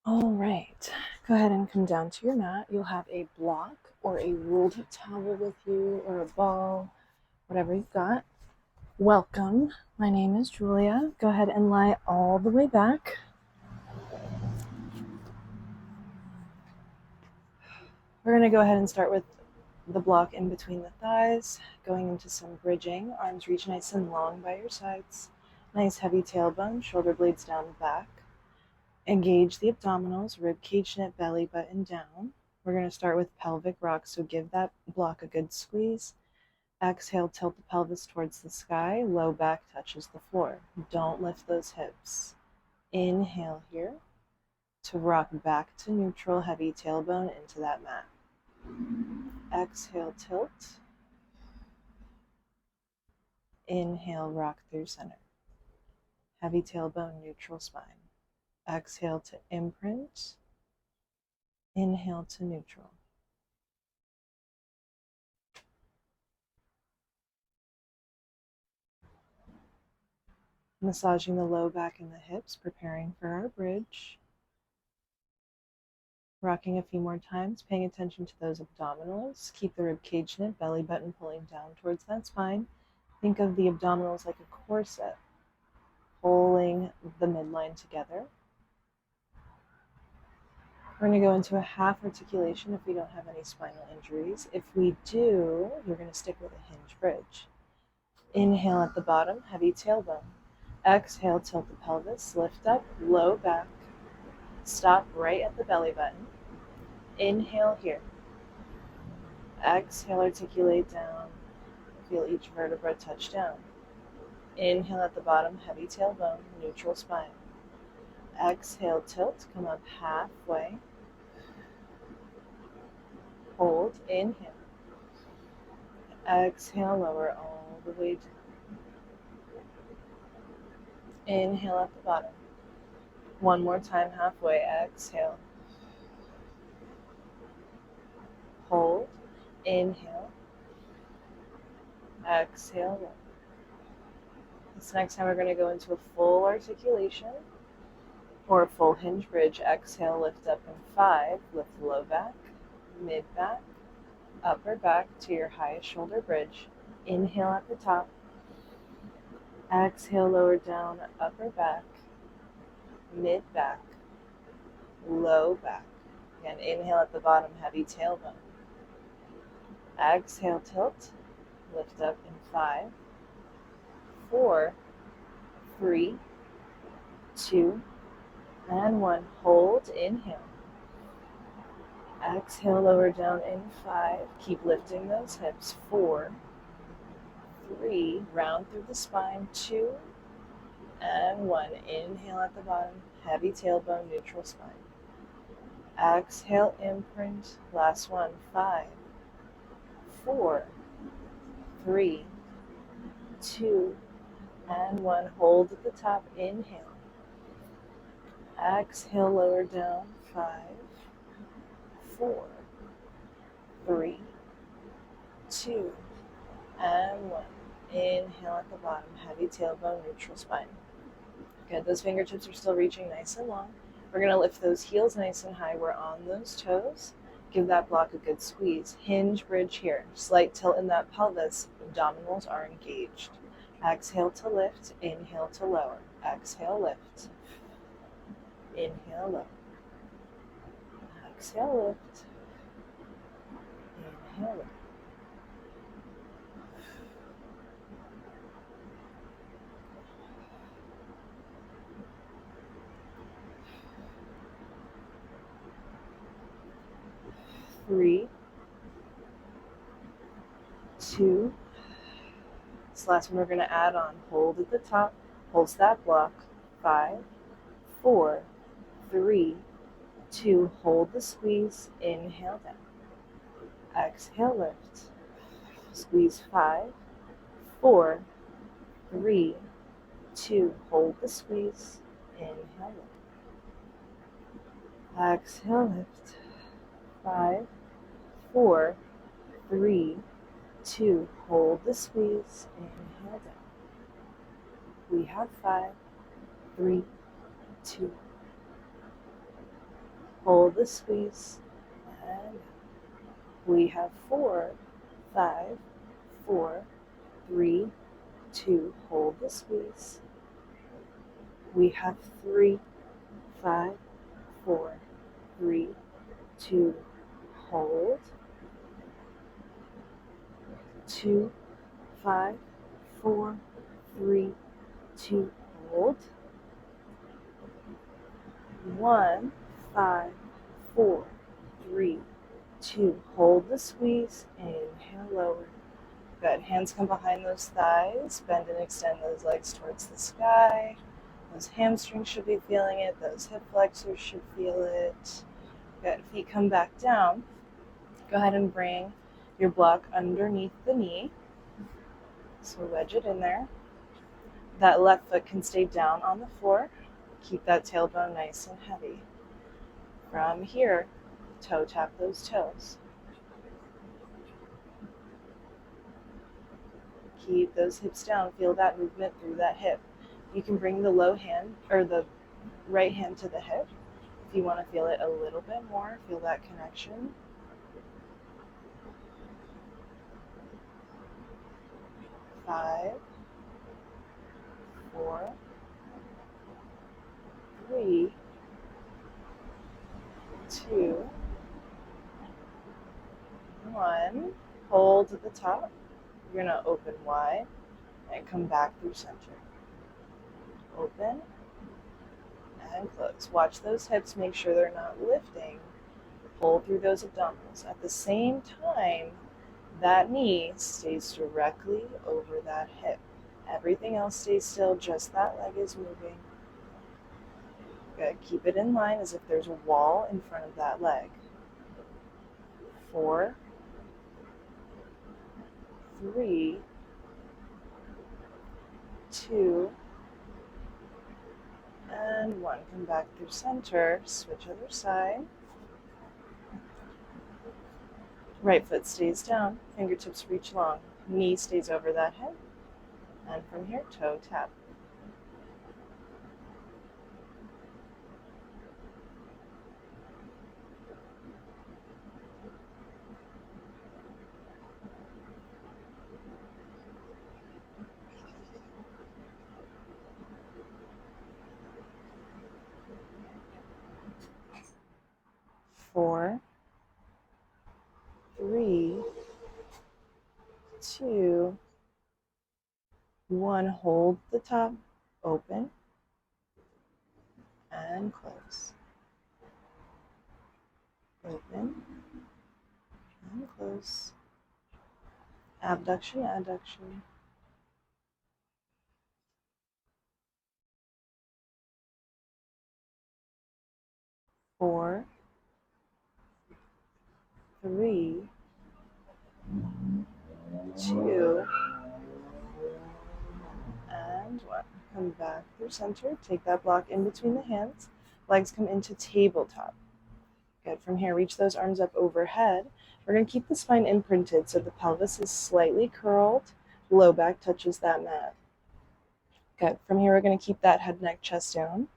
All right, go ahead and come down to your mat. You'll have a block or a ruled towel with you or a ball, whatever you've got. Welcome. My name is Julia. Go ahead and lie all the way back. We're going to go ahead and start with the block in between the thighs, going into some bridging. Arms reach nice and long by your sides. Nice heavy tailbone, shoulder blades down the back. Engage the abdominals, rib cage, knit, belly button down. We're going to start with pelvic rock, so give that block a good squeeze. Exhale, tilt the pelvis towards the sky, low back touches the floor. Don't lift those hips. Inhale here to rock back to neutral, heavy tailbone into that mat. Exhale, tilt. Inhale, rock through center. Heavy tailbone, neutral spine. Exhale to imprint. Inhale to neutral. Massaging the low back and the hips, preparing for our bridge. Rocking a few more times, paying attention to those abdominals. Keep the rib cage knit, belly button pulling down towards that spine. Think of the abdominals like a corset, pulling the midline together. We're going to go into a half articulation if we don't have any spinal injuries. If we do, you're going to stick with a hinge bridge. Inhale at the bottom, heavy tailbone. Exhale, tilt the pelvis, lift up, low back. Stop right at the belly button. Inhale here. Exhale, articulate down. Feel each vertebra touch down. Inhale at the bottom, heavy tailbone, neutral spine. Exhale, tilt, come up halfway. Hold, inhale. Exhale, lower all the way down. Inhale at the bottom. One more time, halfway. Exhale. Hold, inhale. Exhale, lower. This next time we're going to go into a full articulation or a full hinge bridge. Exhale, lift up in 5. Lift low back, mid back, upper back to your highest shoulder bridge. Inhale at the top. Exhale, lower down, upper back, mid back, low back. Again, inhale at the bottom, heavy tailbone. Exhale, tilt, lift up in 5, 4, 3, 2, and 1. Hold, inhale. Exhale, lower down in 5. Keep lifting those hips. 4, 3, round through the spine. 2, and 1. Inhale at the bottom, heavy tailbone, neutral spine. Exhale, imprint. Last one. 5, 4, 3, 2, and 1. Hold at the top. Inhale. Exhale, lower down. 5, 4, 3, 2, and 1. Inhale at the bottom, heavy tailbone, neutral spine. Good, those fingertips are still reaching nice and long. We're going to lift those heels nice and high. We're on those toes. Give that block a good squeeze. Hinge bridge here. Slight tilt in that pelvis. Abdominals are engaged. Exhale to lift. Inhale to lower. Exhale, lift. Inhale, lower. Exhale, lift. Inhale, lower. Three, 2. This last one we're going to add on. Hold at the top. Pulse that block. 5, 4, 3, 2. Hold the squeeze. Inhale down. Exhale, lift. Squeeze. 5, 4, 3, 2. Hold the squeeze. Inhale, lift. Exhale, lift. 5, 4, 3, 2. Hold the squeeze. Inhale down. We have 5, 3, 2, hold the squeeze, and we have 4, 5, 4, 3, 2, hold the squeeze. We have 3, 5, 4, 3, 2, hold. 2, 5, 4, 3, 2, hold. 1, 5, 4, 3, 2, hold the squeeze, inhale, lower. Good, hands come behind those thighs, bend and extend those legs towards the sky. Those hamstrings should be feeling it, those hip flexors should feel it. Good, feet come back down. Go ahead and bring your block underneath the knee. So wedge it in there. That left foot can stay down on the floor. Keep that tailbone nice and heavy. From here, toe tap those toes. Keep those hips down. Feel that movement through that hip. You can bring the low hand or the right hand to the hip. If you want to feel it a little bit more, feel that connection. 5, 4, 3, 2, 1. Hold at the top. You're going to open wide and come back through center. Open and close. Watch those hips, make sure they're not lifting. Pull through those abdominals. At the same time, that knee stays directly over that hip. Everything else stays still, just that leg is moving. Good. Keep it in line as if there's a wall in front of that leg. 4, 3, 2, and 1. Come back through center, switch other side. Right foot stays down, fingertips reach long, knee stays over that hip, and from here, toe tap. Four, 3, 2, 1. Hold the top, open, and close. Open, and close. Abduction, adduction. 4, 3, 2, and 1. Come back through center. Take that block in between the hands. Legs come into tabletop. Good. From here, reach those arms up overhead. We're going to keep the spine imprinted so the pelvis is slightly curled. Low back touches that mat. Good. From here, we're going to keep that head, neck, chest down.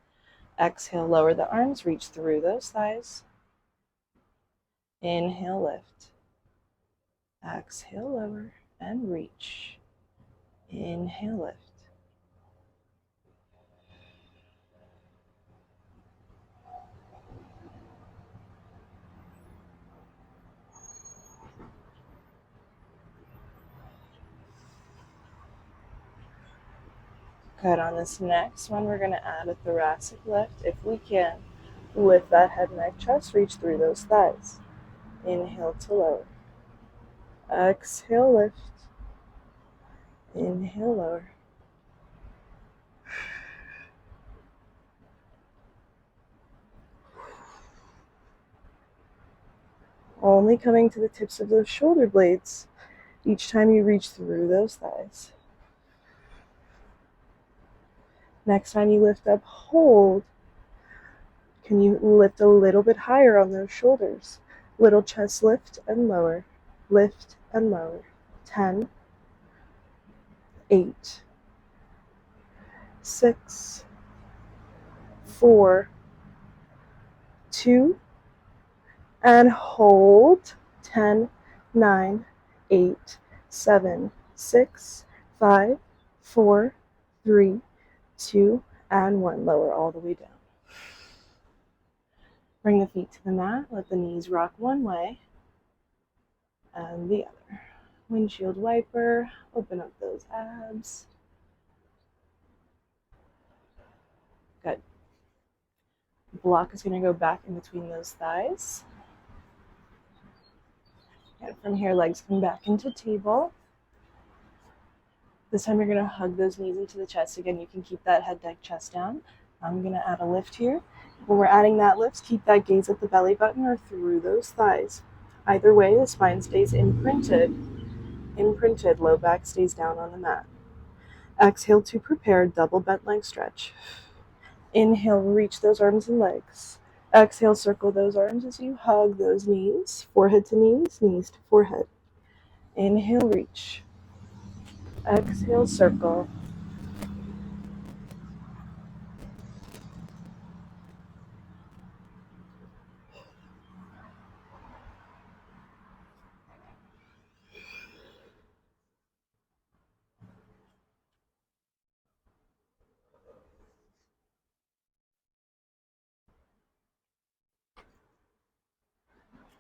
Exhale, lower the arms, reach through those thighs. Inhale, lift. Exhale, lower, and reach. Inhale, lift. Good. On this next one, we're going to add a thoracic lift if we can. With that head, neck, chest, reach through those thighs. Inhale to lower. Exhale, lift. Inhale, lower. Only coming to the tips of those shoulder blades each time you reach through those thighs. Next time you lift up, hold. Can you lift a little bit higher on those shoulders? Little chest lift and lower. Lift and lower. 10, 8, 6, 4, 2, and hold. 10, 9, 8, 7, 6, 5, 4, 3, 2, and 1. Lower all the way down. Bring the feet to the mat. Let the knees rock one way and the other. Windshield wiper. Open up those abs. Good. Block is going to go back in between those thighs. And from here, legs come back into table. This time you're going to hug those knees into the chest. Again, you can keep that head, neck, chest down. I'm going to add a lift here. When we're adding that lift, keep that gaze at the belly button or through those thighs. Either way, the spine stays imprinted. Low back stays down on the mat. Exhale to prepare, double bent leg stretch. Inhale, reach those arms and legs. Exhale, circle those arms as you hug those knees, forehead to knees, knees to forehead. Inhale, reach. Exhale, circle.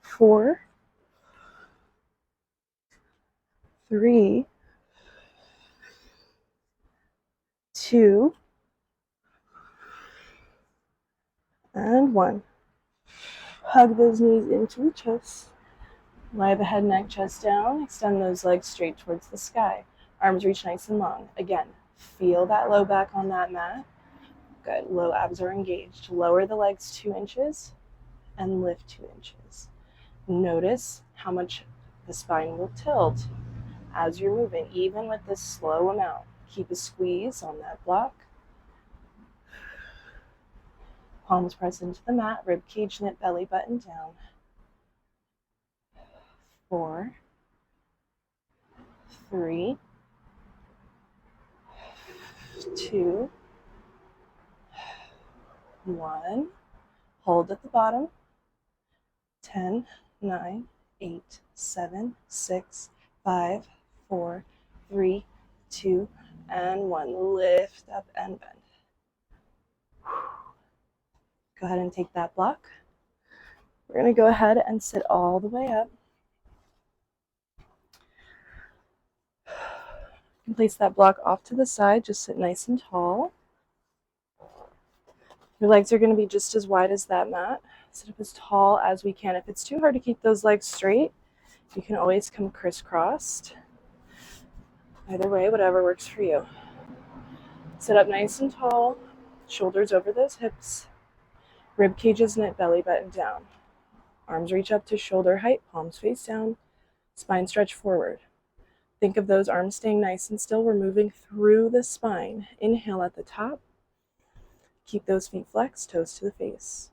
Four, 3, 2, and 1. Hug those knees into the chest. Lie the head, neck, chest down. Extend those legs straight towards the sky. Arms reach nice and long. Again, feel that low back on that mat. Good. Low abs are engaged. Lower the legs 2 inches and lift 2 inches. Notice how much the spine will tilt as you're moving, even with this slow amount. Keep a squeeze on that block. Palms press into the mat, rib cage knit, belly button down. 4, 3, 2, 1. Hold at the bottom. 10, 9, 8, 7, 6, 5, 4, 3, 2, and 1. Lift up and bend. Go ahead and take that block. We're going to go ahead and sit all the way up. You can place that block off to the side. Just sit nice and tall. Your legs are going to be just as wide as that mat. Sit up as tall as we can. If it's too hard to keep those legs straight, you can always come crisscrossed. Either way, whatever works for you. Sit up nice and tall, shoulders over those hips. Rib cages knit, belly button down. Arms reach up to shoulder height, palms face down. Spine stretch forward. Think of those arms staying nice and still. We're moving through the spine. Inhale at the top. Keep those feet flexed, toes to the face.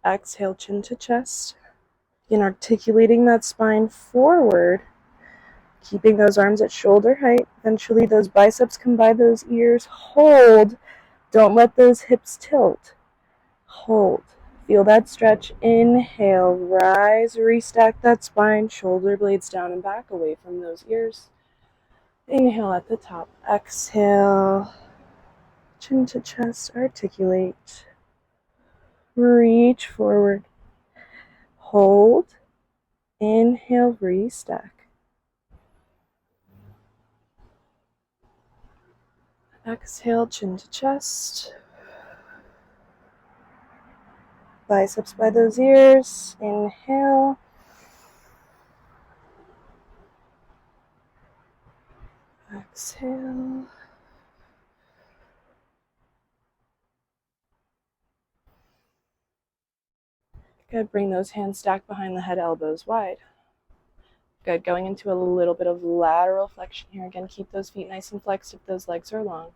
Exhale, chin to chest. Begin articulating that spine forward. Keeping those arms at shoulder height. Eventually those biceps come by those ears. Hold. Don't let those hips tilt. Hold. Feel that stretch. Inhale. Rise. Restack that spine. Shoulder blades down and back, away from those ears. Inhale at the top. Exhale. Chin to chest. Articulate. Reach forward. Hold. Inhale. Restack. Exhale, chin to chest. Biceps by those ears. Inhale. Exhale. Good. Bring those hands stacked behind the head, elbows wide. Good. Going into a little bit of lateral flexion here. Again, keep those feet nice and flexed if those legs are long.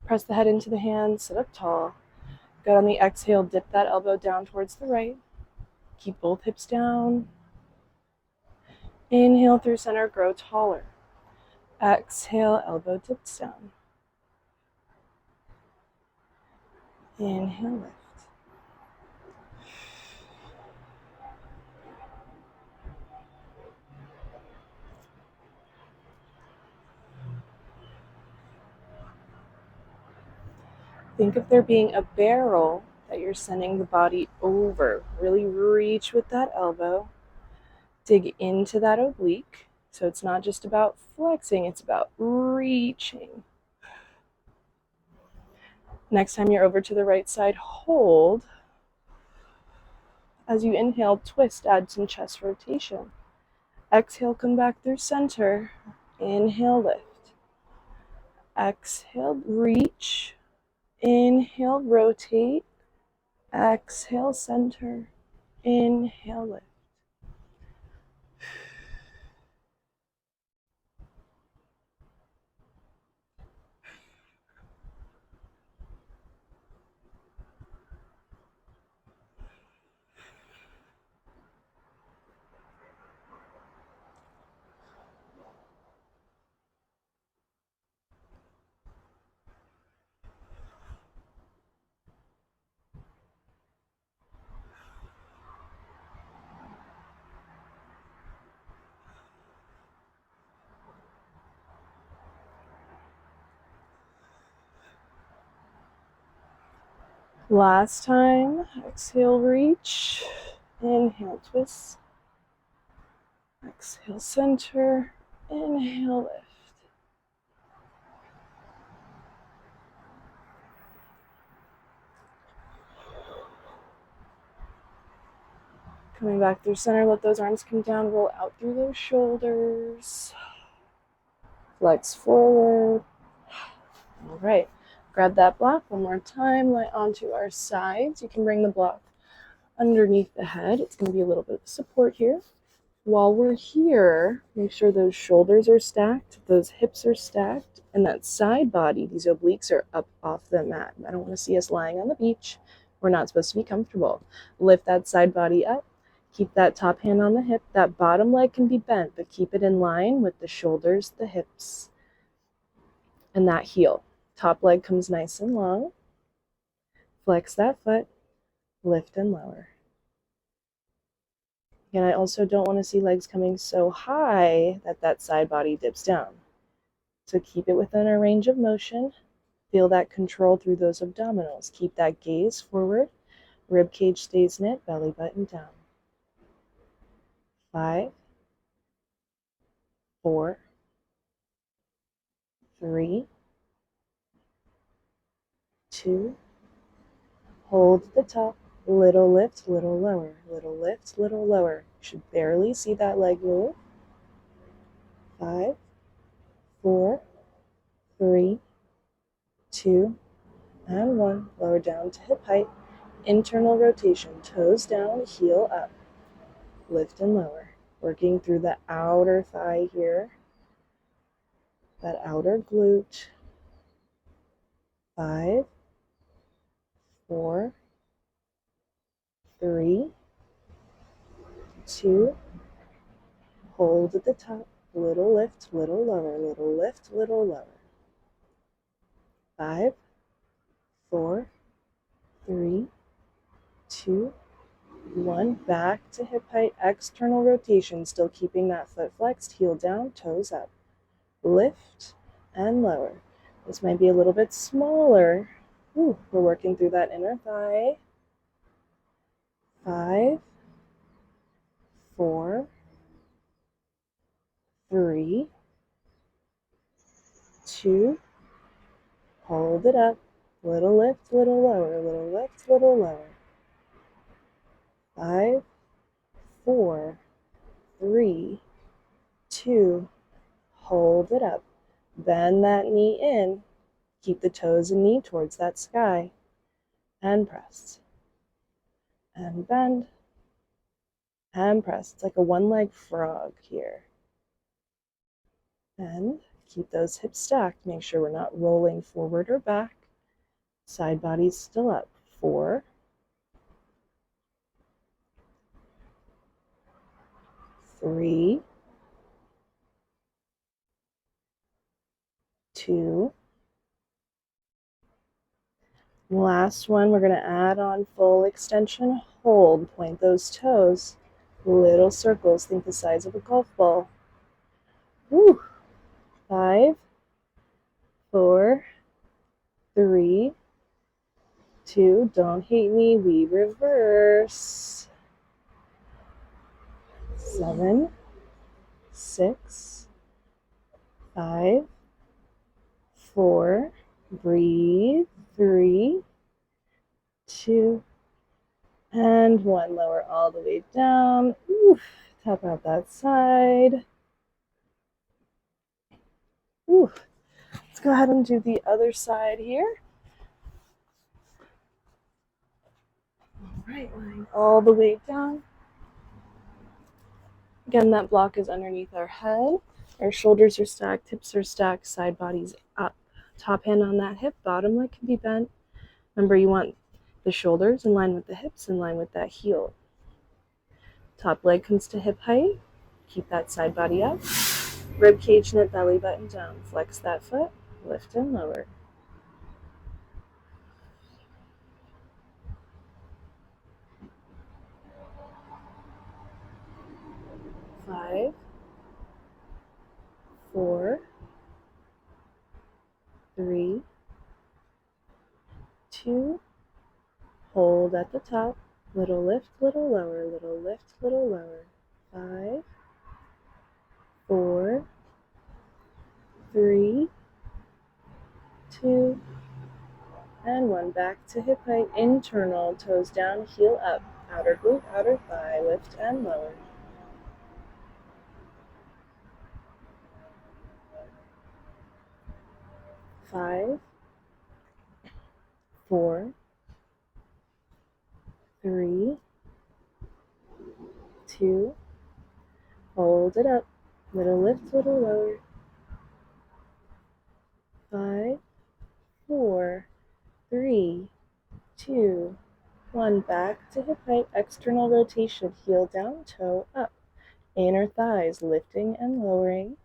Press the head into the hands. Sit up tall. Good. On the exhale, dip that elbow down towards the right. Keep both hips down. Inhale through center. Grow taller. Exhale. Elbow dips down. Inhale, lift. Think of there being a barrel that you're sending the body over. Really reach with that elbow. Dig into that oblique. So it's not just about flexing, it's about reaching. Next time you're over to the right side, hold. As you inhale, twist, add some chest rotation. Exhale, come back through center. Inhale, lift. Exhale, reach. Inhale, rotate. Exhale, center. Inhale, lift. Last time, exhale, reach. Inhale, twist. Exhale, center. Inhale, lift. Coming back through center, let those arms come down, roll out through those shoulders. Flex forward. All right, grab that block one more time, lie onto our sides. You can bring the block underneath the head. It's going to be a little bit of support here. While we're here, make sure those shoulders are stacked, those hips are stacked, and that side body, these obliques are up off the mat. I don't want to see us lying on the beach. We're not supposed to be comfortable. Lift that side body up. Keep that top hand on the hip. That bottom leg can be bent, but keep it in line with the shoulders, the hips, and that heel. Top leg comes nice and long. Flex that foot. Lift and lower. Again, I also don't want to see legs coming so high that that side body dips down. So keep it within our range of motion. Feel that control through those abdominals. Keep that gaze forward. Rib cage stays knit, belly button down. 5, 4, 3, 2, hold at the top. Little lift, little lower. Little lift, little lower. You should barely see that leg move. 5, 4, 3, 2, and 1. Lower down to hip height. Internal rotation. Toes down, heel up. Lift and lower. Working through the outer thigh here. That outer glute. 5, 4, 3, 2, hold at the top. Little lift, little lower. Little lift, little lower. 5, 4, 3, 2, 1. Back to hip height. External rotation. Still keeping that foot flexed. Heel down, toes up. Lift and lower. This might be a little bit smaller. We're working through that inner thigh. 5, 4, 3, 2, hold it up. Little lift, little lower. Little lift, little lower. 5, 4, 3, 2, hold it up. Bend that knee in. Keep the toes and knee towards that sky. And press. And bend. And press. It's like a one-leg frog here. And keep those hips stacked. Make sure we're not rolling forward or back. Side body's still up. 4, 3, 2. Last one, we're going to add on full extension. Hold. Point those toes. Little circles. Think the size of a golf ball. 5, 4, 3, 2, don't hate me, we reverse. 7, 6, 5, 4, breathe, 3, 2, and 1. Lower all the way down. Oof, tap out that side. Ooh. Let's go ahead and do the other side here. All right, lying all the way down. Again, that block is underneath our head. Our shoulders are stacked, hips are stacked, side body's up. Top hand on that hip, bottom leg can be bent. Remember, you want the shoulders in line with the hips, in line with that heel. Top leg comes to hip height. Keep that side body up. Rib cage knit, belly button down. Flex that foot, lift and lower. 5, 4, 3, 2, hold at the top. Little lift, little lower, little lift, little lower. 5, 4, 3, 2, and 1. Back to hip height, internal, toes down, heel up. Outer glute, outer thigh, lift and lower. 5, 4, 3, 2, hold it up. Little lift, little lower. 5, 4, 3, 2, 1. Back to hip height, external rotation, heel down, toe up. Inner thighs lifting and lowering.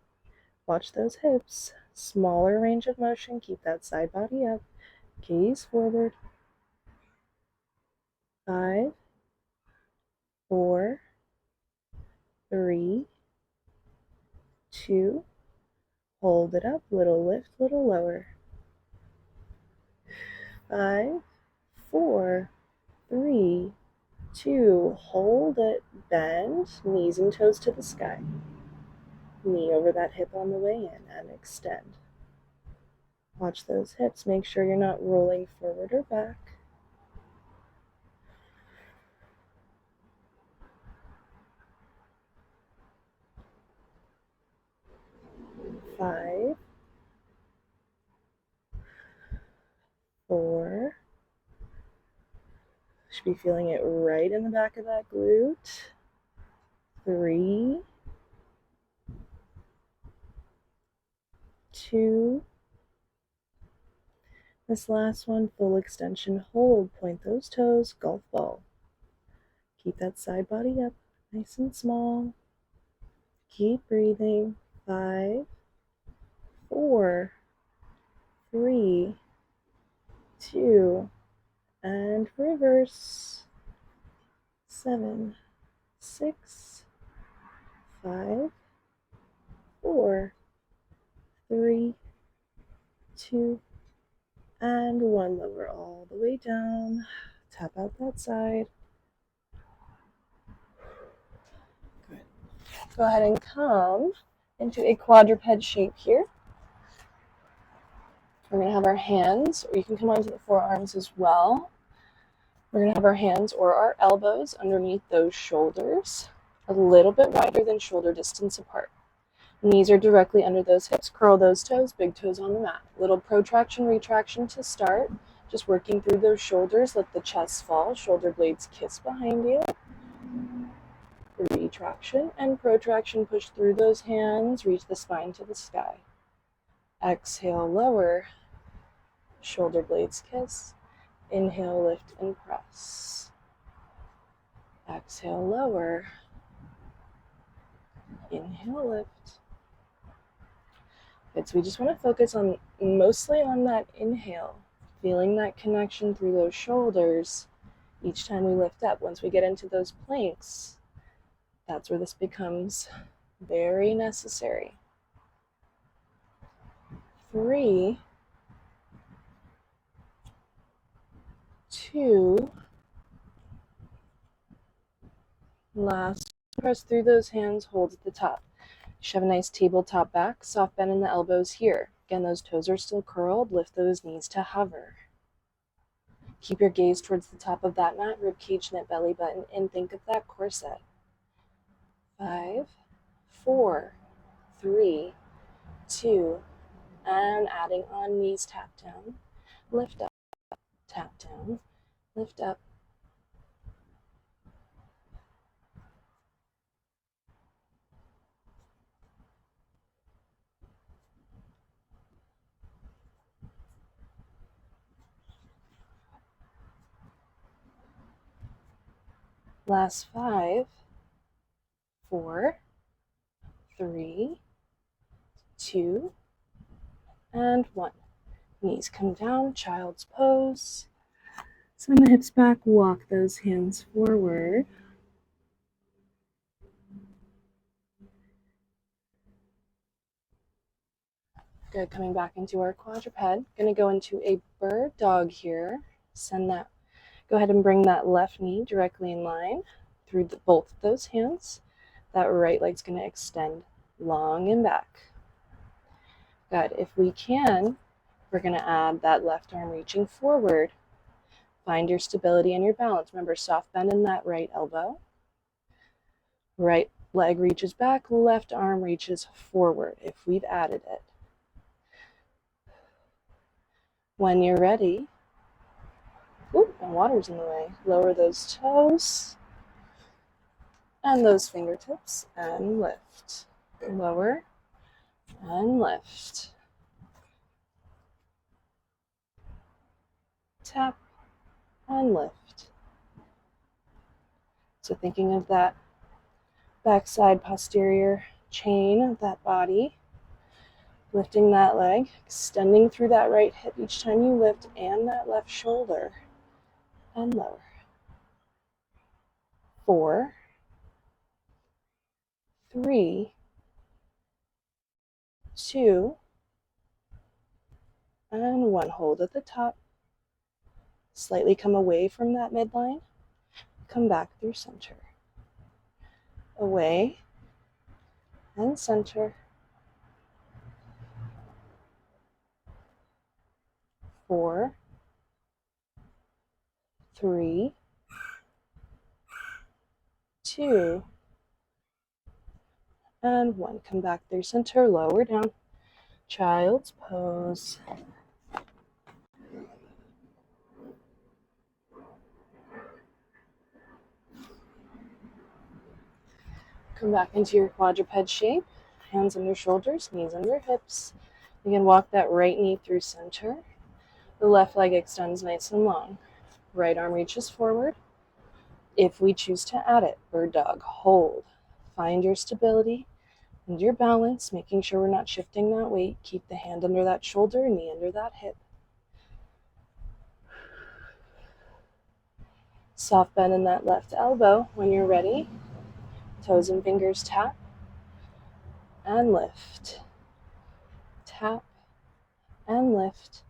Watch those hips. Smaller range of motion, keep that side body up. Gaze forward. 5, 4, 3, 2, hold it up. Little lift, little lower. 5, 4, 3, 2, hold it. Bend, knees and toes to the sky. Knee over that hip on the way in and extend. Watch those hips. Make sure you're not rolling forward or back. 5, 4, should be feeling it right in the back of that glute. 3, 2, this last one, full extension hold. Point those toes, golf ball. Keep that side body up, nice and small. Keep breathing. 5, 4, 3, 2, and reverse. 7, 6, 5, 4, 3, 2, and 1. Lower all the way down. Tap out that side. Good. Go ahead and come into a quadruped shape here. We're going to have our hands, or you can come onto the forearms as well. We're going to have our hands or our elbows underneath those shoulders, a little bit wider than shoulder distance apart. Knees are directly under those hips. Curl those toes, big toes on the mat. Little protraction, retraction to start. Just working through those shoulders. Let the chest fall. Shoulder blades kiss behind you. Retraction and protraction. Push through those hands. Reach the spine to the sky. Exhale, lower. Shoulder blades kiss. Inhale, lift and press. Exhale, lower. Inhale, lift. Good, so we just want to focus on mostly on that inhale, feeling that connection through those shoulders each time we lift up. Once we get into those planks, that's where this becomes very necessary. 3, 2. Last, press through those hands, hold at the top. You should have a nice tabletop back, soft bend in the elbows here. Again, those toes are still curled. Lift those knees to hover. Keep your gaze towards the top of that mat, rib cage, knit belly button, and think of that corset. 5, 4, 3, 2, and adding on, knees tap down, lift up, tap down, lift up. Last 5, 4, 3, 2, and 1. Knees come down, child's pose. Send the hips back, walk those hands forward. Good, coming back into our quadruped. Gonna go into a bird dog here. Go ahead and bring that left knee directly in line through both of those hands. That right leg's gonna extend long and back. Good, if we can, we're gonna add that left arm reaching forward. Find your stability and your balance. Remember, soft bend in that right elbow. Right leg reaches back, left arm reaches forward if we've added it. When you're ready, oop, my water's in the way. Lower those toes and those fingertips and lift. Lower and lift. Tap and lift. So thinking of that backside posterior chain of that body, lifting that leg, extending through that right hip each time you lift, and that left shoulder, and lower. 4, 3, 2, and 1. Hold at the top. Slightly come away from that midline. Come back through center. Away and center. 4, 3, 2, and 1. Come back through center, lower down. Child's pose. Come back into your quadruped shape. Hands under shoulders, knees under hips. You can walk that right knee through center. The left leg extends nice and long. Right arm reaches forward. If we choose to add it, bird dog, hold. Find your stability and your balance, making sure we're not shifting that weight. Keep the hand under that shoulder, knee under that hip. Soft bend in that left elbow. When you're ready, toes and fingers tap and lift. Tap and lift.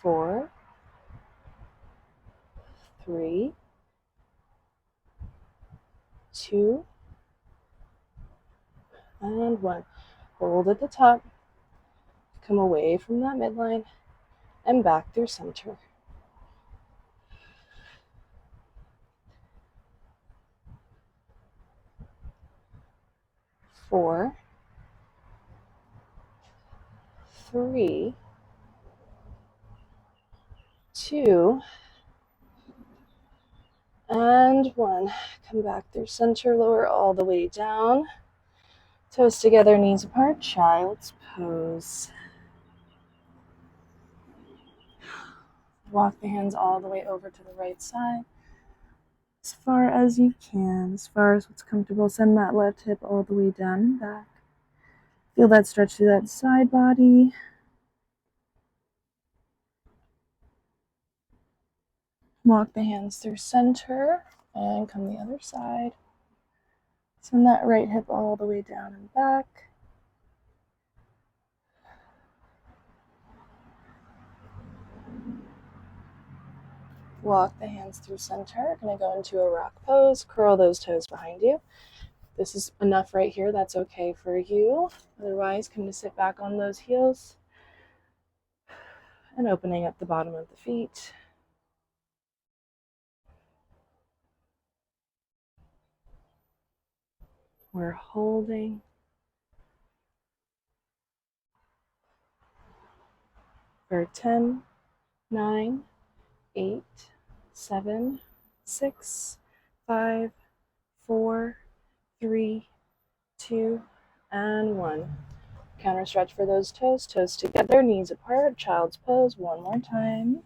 4, 3, 2, and 1. Hold at the top. Come away from that midline and back through center. 4, 3, 2, and 1. Come back through center, lower all the way down. Toes together, knees apart, child's pose. Walk the hands all the way over to the right side. As far as you can, as far as what's comfortable. Send that left hip all the way down and back. Feel that stretch through that side body. Walk the hands through center and come the other side. Send that right hip all the way down and back. Walk the hands through center. Gonna go into a rock pose. Curl those toes behind you. This is enough right here. That's okay for you. Otherwise, come to sit back on those heels and opening up the bottom of the feet. We're holding. For 10, 9, 8, 7, 6, 5, 4, 3, 2, and 1. Counter stretch for those toes. Toes together, knees apart. Child's pose. One more time.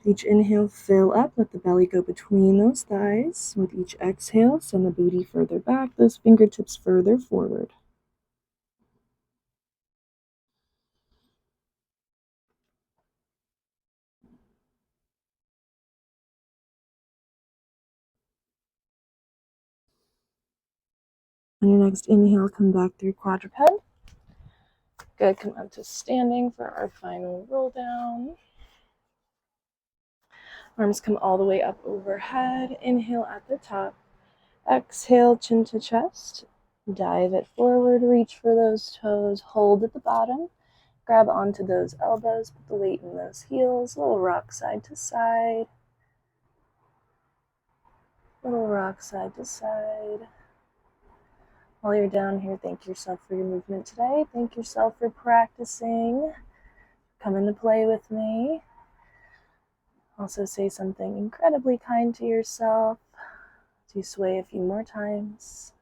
Each inhale, fill up. Let the belly go between those thighs. With each exhale, send the booty further back. Those fingertips further forward. On your next inhale, come back through quadruped. Good. Come up to standing for our final roll down. Arms come all the way up overhead. Inhale at the top. Exhale, chin to chest. Dive it forward. Reach for those toes. Hold at the bottom. Grab onto those elbows. Put the weight in those heels. Little rock side to side. Little rock side to side. While you're down here, thank yourself for your movement today. Thank yourself for practicing. Coming to play with me. Also say something incredibly kind to yourself as you sway a few more times.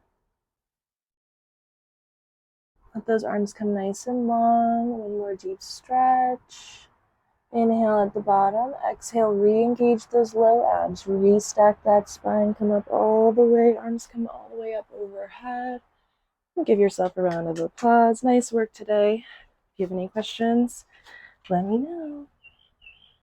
Let those arms come nice and long. One more deep stretch. Inhale at the bottom. Exhale, re-engage those low abs. Restack that spine. Come up all the way. Arms come all the way up overhead. And give yourself a round of applause. Nice work today. If you have any questions, let me know.